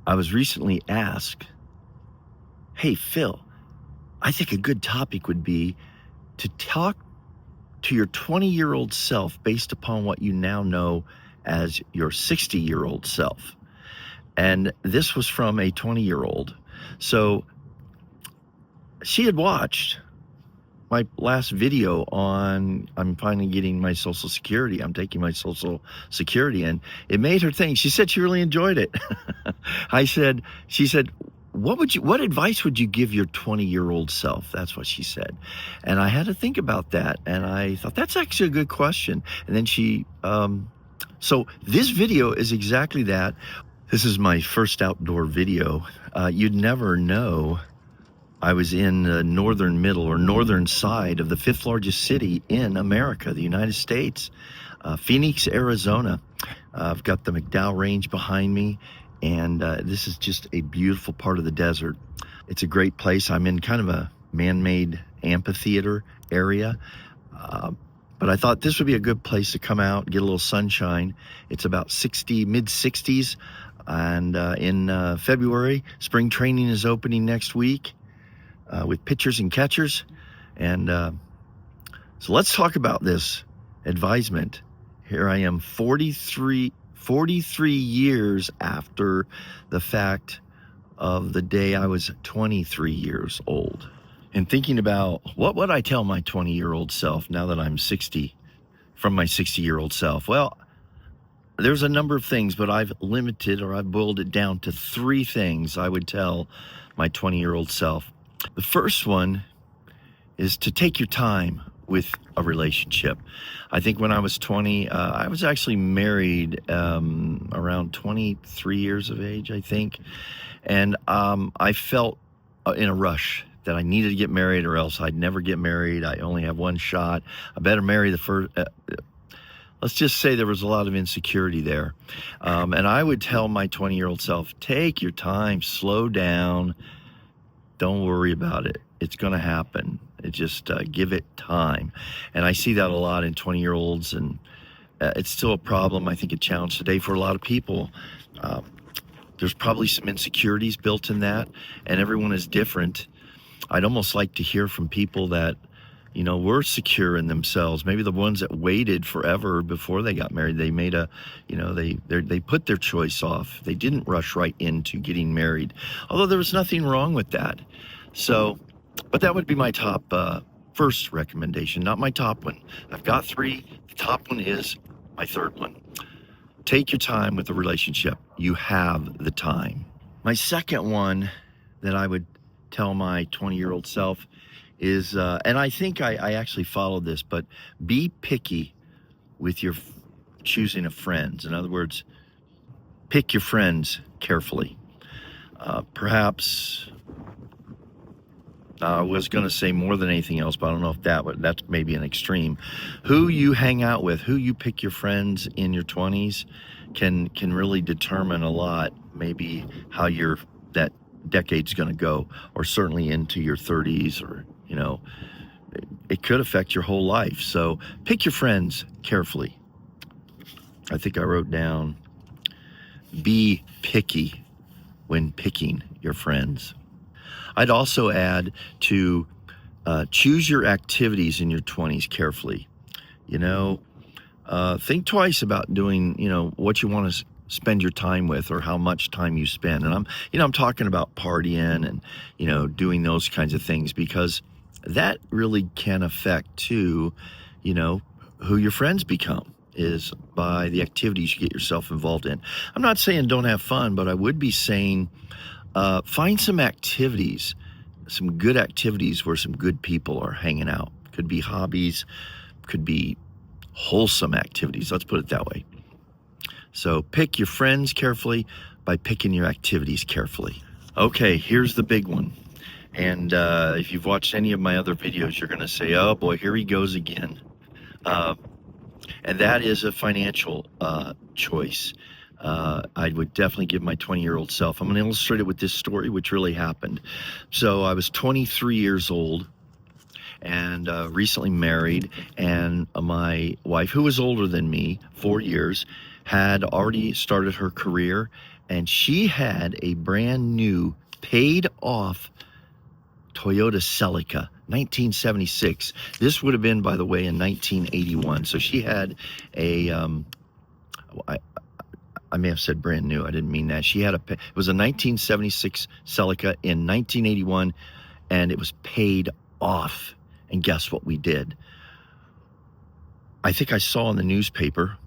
I was recently asked, hey, Phil, I think a good topic would be to talk to your 20-year-old self based upon what you now know as your 60-year-old self. And this was from a 20-year-old. So she had watched my last video on, I'm finally getting my Social Security. I'm taking my Social Security, and it made her think. She said she really enjoyed it. She said, what advice would you give your 20-year-old self? That's what she said. And I had to think about that. And I thought, that's actually a good question. And then so this video is exactly that. This is my first outdoor video. You'd never know I was in the northern side of the 5th largest city in America, the United States, Phoenix, Arizona. I've got the McDowell Range behind me, and this is just a beautiful part of the desert. It's a great place. I'm in kind of a man-made amphitheater area, but I thought this would be a good place to come out, get a little sunshine. It's about mid-60s, and in February, spring training is opening next week. With pitchers and catchers. And so let's talk about this advisement. Here I am 43 years after the fact of the day I was 23 years old. And thinking about what would I tell my 20-year-old self now that I'm 60, from my 60-year-old self? Well, there's a number of things, but I've boiled it down to 3 things I would tell my 20-year-old self. The first one is to take your time with a relationship. I think when I was 20, I was actually married around 23 years of age, I think. And I felt in a rush that I needed to get married or else I'd never get married. I only have one shot. I better marry the first. Let's just say there was a lot of insecurity there. And I would tell my 20-year-old self, take your time, slow down. Don't worry about it. It's going to happen. Just give it time. And I see that a lot in 20-year-olds, and it's still a problem. I think a challenge today for a lot of people. There's probably some insecurities built in that, and everyone is different. I'd almost like to hear from people that, were secure in themselves. Maybe the ones that waited forever before they got married. They made they put their choice off. They didn't rush right into getting married. Although there was nothing wrong with that. So, but that would be my top first recommendation, not my top one. I've got 3. The top one is my third one. Take your time with the relationship. You have the time. My second one that I would tell my 20-year-old self is, and I think I actually followed this, but be picky with your choosing of friends. In other words, pick your friends carefully. Perhaps I was going to say more than anything else, but I don't know if that's maybe an extreme. Who you hang out with, who you pick your friends in your 20s can really determine a lot, maybe how that decade's going to go, or certainly into your 30s, or it could affect your whole life. So pick your friends carefully. I think I wrote down, be picky when picking your friends. I'd also add to choose your activities in your 20s carefully. Think twice about doing, what you want to spend your time with, or how much time you spend. And I'm talking about partying and, doing those kinds of things, because that really can affect too, who your friends become, is by the activities you get yourself involved in. I'm not saying don't have fun, but I would be saying find some activities, some good activities where some good people are hanging out. Could be hobbies, could be wholesome activities. Let's put it that way. So pick your friends carefully by picking your activities carefully. Okay, here's the big one. And if you've watched any of my other videos, you're going to say, oh boy, here he goes again. And that is a financial choice. I would definitely give my 20-year-old self. I'm going to illustrate it with this story, which really happened. So I was 23 years old and recently married, and my wife, who was older than me, 4 years, had already started her career, and she had a brand new paid off Toyota Celica, 1976. This would have been, by the way, in 1981. So she had a, I may have said brand new. I didn't mean that. She had it was a 1976 Celica in 1981, and it was paid off. And guess what we did? I think I saw in the newspaper,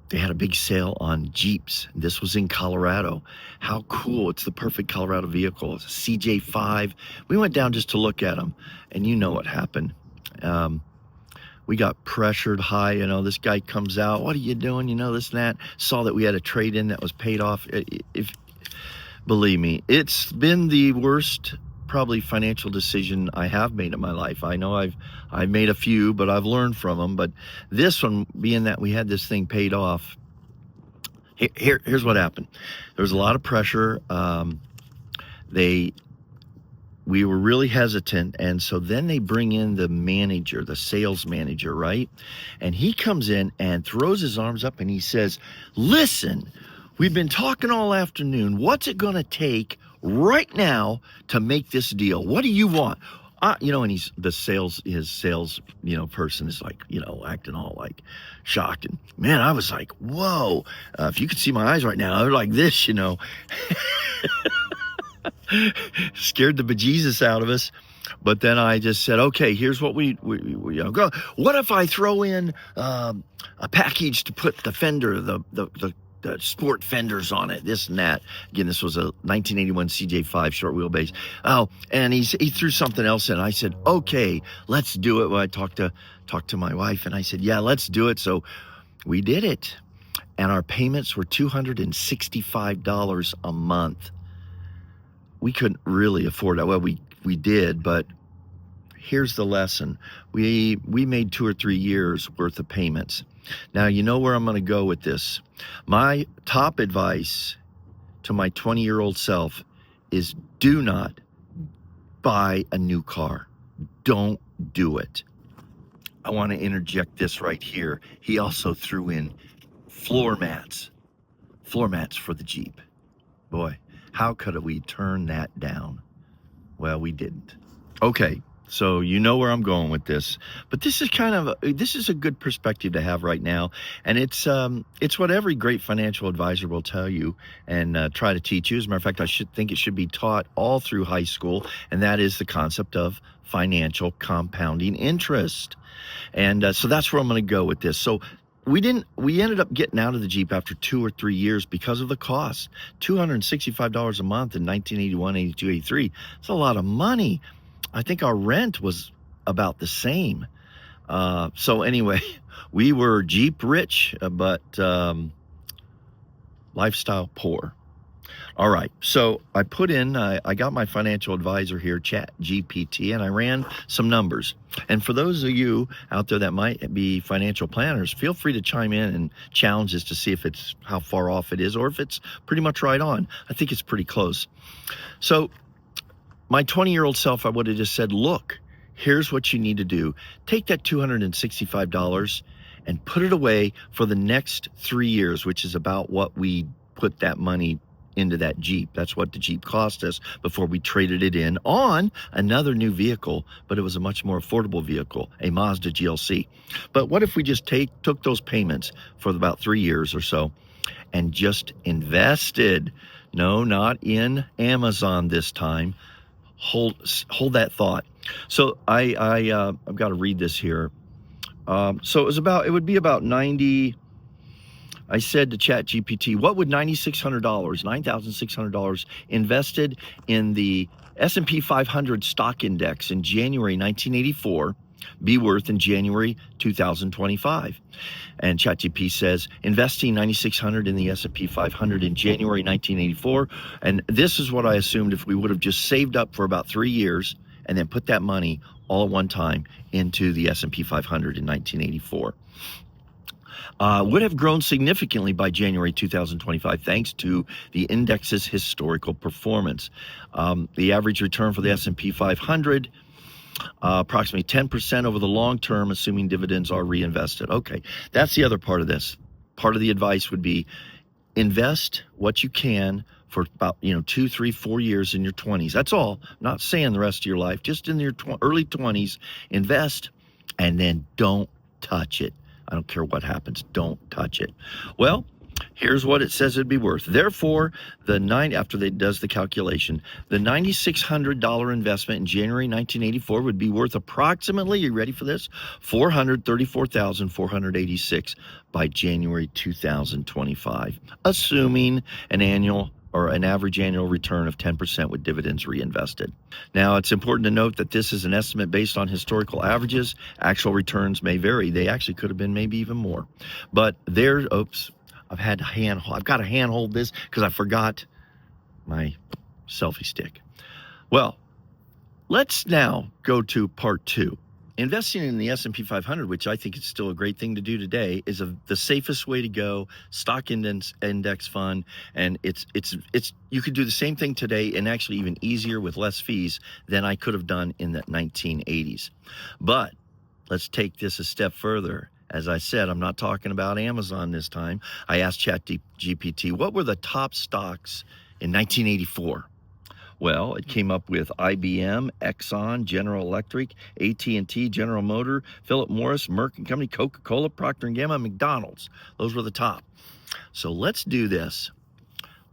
they had a big sale on Jeeps. This was in Colorado. How cool. It's the perfect Colorado vehicle. It's a CJ5. We went down just to look at them, and you know what happened. We got pressured high. This guy comes out. What are you doing? This and that. Saw that we had a trade-in that was paid off. Believe me, it's been the worst probably financial decision I have made in my life. I know I've made a few, but I've learned from them. But this one, being that we had this thing paid off, here's what happened. There was a lot of pressure. We were really hesitant, and so then they bring in the manager, the sales manager, right? And he comes in and throws his arms up and he says, "Listen, we've been talking all afternoon. What's it going to take right now to make this deal? What do you want?" And his sales person is like, acting all like shocked. And man, I was like, whoa, if you could see my eyes right now, they're like this, scared the bejesus out of us. But then I just said, okay, here's what we go. What if I throw in a package to put the fender, the sport fenders on it, this and that. Again, this was a 1981 CJ5 short wheelbase. Oh, and he threw something else in. I said, okay, let's do it. Well, I talked to my wife, and I said, yeah, let's do it. So we did it, and our payments were $265 a month. We couldn't really afford it. Well, we did, but here's the lesson. We made 2 or 3 years worth of payments. Now, you know where I'm going to go with this. My top advice to my 20-year-old self is do not buy a new car. Don't do it. I want to interject this right here. He also threw in floor mats for the Jeep. Boy, how could we turn that down? Well, we didn't. Okay. So you know where I'm going with this, but this is a good perspective to have right now, and it's what every great financial advisor will tell you and try to teach you. As a matter of fact, I think it should be taught all through high school, and that is the concept of financial compounding interest. And so that's where I'm going to go with this. So we ended up getting out of the Jeep after 2 or 3 years because of the cost. $265 a month in 1981, 82, 83. It's a lot of money. I think our rent was about the same. So anyway, we were Jeep rich, but lifestyle poor. All right. So I got my financial advisor here, ChatGPT, and I ran some numbers. And for those of you out there that might be financial planners, feel free to chime in and challenge us to see if it's how far off it is or if it's pretty much right on. I think it's pretty close. So my 20-year-old self, I would have just said, look, here's what you need to do. Take that $265 and put it away for the next 3 years, which is about what we put that money into that Jeep. That's what the Jeep cost us before we traded it in on another new vehicle, but it was a much more affordable vehicle, a Mazda GLC. But what if we just took those payments for about 3 years or so and just invested? No, not in Amazon this time. Hold that thought. So I've got to read this here. So it would be about 90. I said to ChatGPT, what would $9,600 invested in the S&P 500 stock index in January 1984 be worth in January 2025? And ChatGPT says, investing $9,600 in the S&P 500 in January 1984. And this is what I assumed if we would have just saved up for about 3 years and then put that money all at one time into the S&P 500 in 1984. Would have grown significantly by January 2025 thanks to the index's historical performance. The average return for the S&P 500, approximately 10% over the long term, assuming dividends are reinvested. Okay, that's the other part of this. Part of the advice would be invest what you can for about 2, 3, 4 years in your 20s. That's all. I'm not saying the rest of your life, just in your early 20s. Invest, and then don't touch it. I don't care what happens. Don't touch it. Well, here's what it says it'd be worth. Therefore, after they does the calculation, the $9,600 investment in January 1984 would be worth approximately, you ready for this? $434,486 by January 2025, assuming an average annual return of 10% with dividends reinvested. Now, it's important to note that this is an estimate based on historical averages. Actual returns may vary. They actually could have been maybe even more. But I've got to handhold this because I forgot my selfie stick. Well, let's now go to part 2. Investing in the S&P 500, which I think is still a great thing to do today, is the safest way to go. Stock index fund, and it's you could do the same thing today, and actually even easier with less fees than I could have done in the 1980s. But let's take this a step further. As I said, I'm not talking about Amazon this time. I asked ChatGPT, what were the top stocks in 1984? Well, it came up with IBM, Exxon, General Electric, AT&T, General Motor, Philip Morris, Merck & Company, Coca-Cola, Procter & Gamble, McDonald's. Those were the top. So let's do this.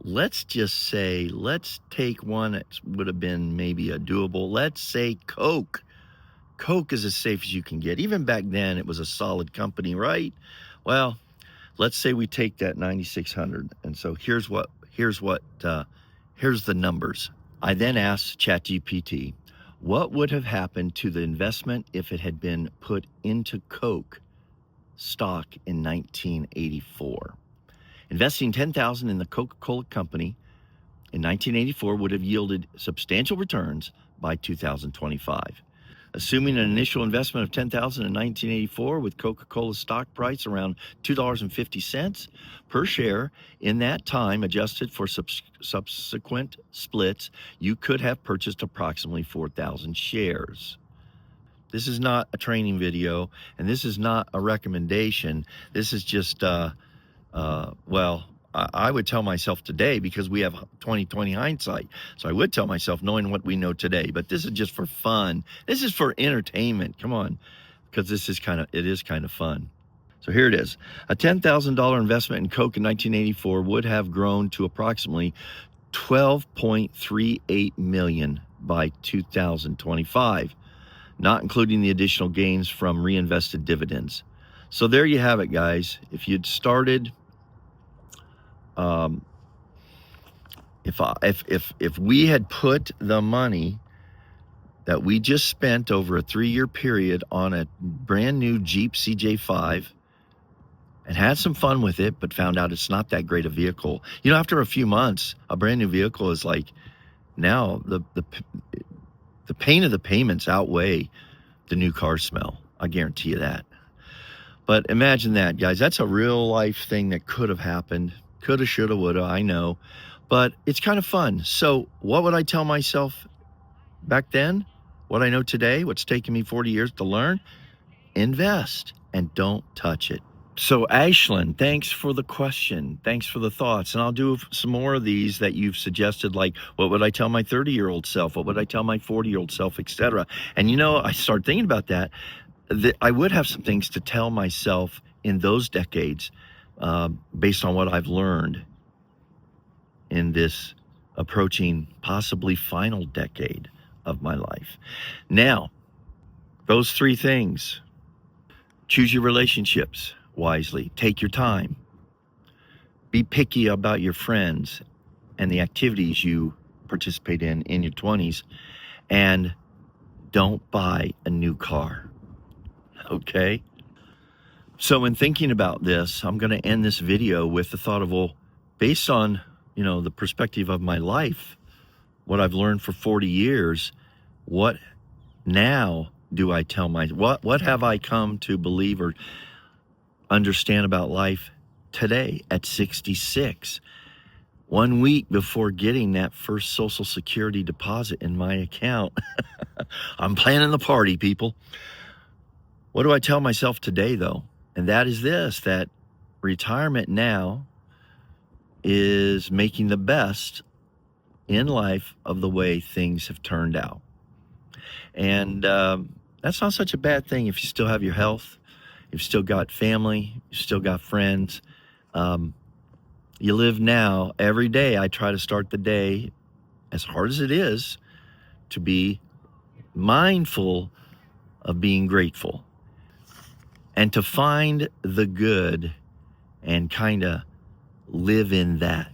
Let's just say, let's take one that would have been maybe a doable. Let's say Coke. Coke is as safe as you can get. Even back then, it was a solid company, right? Well, let's say we take that 9,600, and so here's the numbers. I then asked ChatGPT, what would have happened to the investment if it had been put into Coke stock in 1984? Investing $10,000 in the Coca-Cola company in 1984 would have yielded substantial returns by 2025. Assuming an initial investment of $10,000 in 1984 with Coca-Cola's stock price around $2.50 per share, in that time, adjusted for subsequent splits, you could have purchased approximately 4,000 shares. This is not a training video, and this is not a recommendation. This is just, I would tell myself today, because we have 20/20 hindsight. So I would tell myself knowing what we know today, but this is just for fun. This is for entertainment. Come on, because it is kind of fun. So here it is. A $10,000 investment in Coke in 1984 would have grown to approximately $12.38 million by 2025, not including the additional gains from reinvested dividends. So there you have it, guys. If you'd started, if we had put the money that we just spent over a 3-year period on a brand new Jeep CJ5 and had some fun with it, but found out it's not that great a vehicle. After a few months, a brand new vehicle is like, now the pain of the payments outweigh the new car smell. I guarantee you that. But imagine that, guys. That's a real life thing that could have happened. Coulda, shoulda, woulda, I know. But it's kind of fun. So what would I tell myself back then? What I know today, what's taken me 40 years to learn? Invest and don't touch it. So Ashlyn, thanks for the question. Thanks for the thoughts. And I'll do some more of these that you've suggested, like what would I tell my 30-year-old self? What would I tell my 40-year-old self, etc. And I started thinking about that I would have some things to tell myself in those decades based on what I've learned in this approaching possibly final decade of my life. Now, those 3 things: choose your relationships wisely, take your time, be picky about your friends and the activities you participate in your 20s, and don't buy a new car. Okay? So in thinking about this, I'm going to end this video with the thought of, well, based on, the perspective of my life, what I've learned for 40 years, what now do I tell what have I come to believe or understand about life today at 66? 1 week before getting that first Social Security deposit in my account. I'm planning the party, people. What do I tell myself today, though? And that is this, that retirement now is making the best in life of the way things have turned out. And that's not such a bad thing if you still have your health, you've still got family, you've still got friends. You live now. Every day I try to start the day, as hard as it is, to be mindful of being grateful and to find the good and kind of live in that.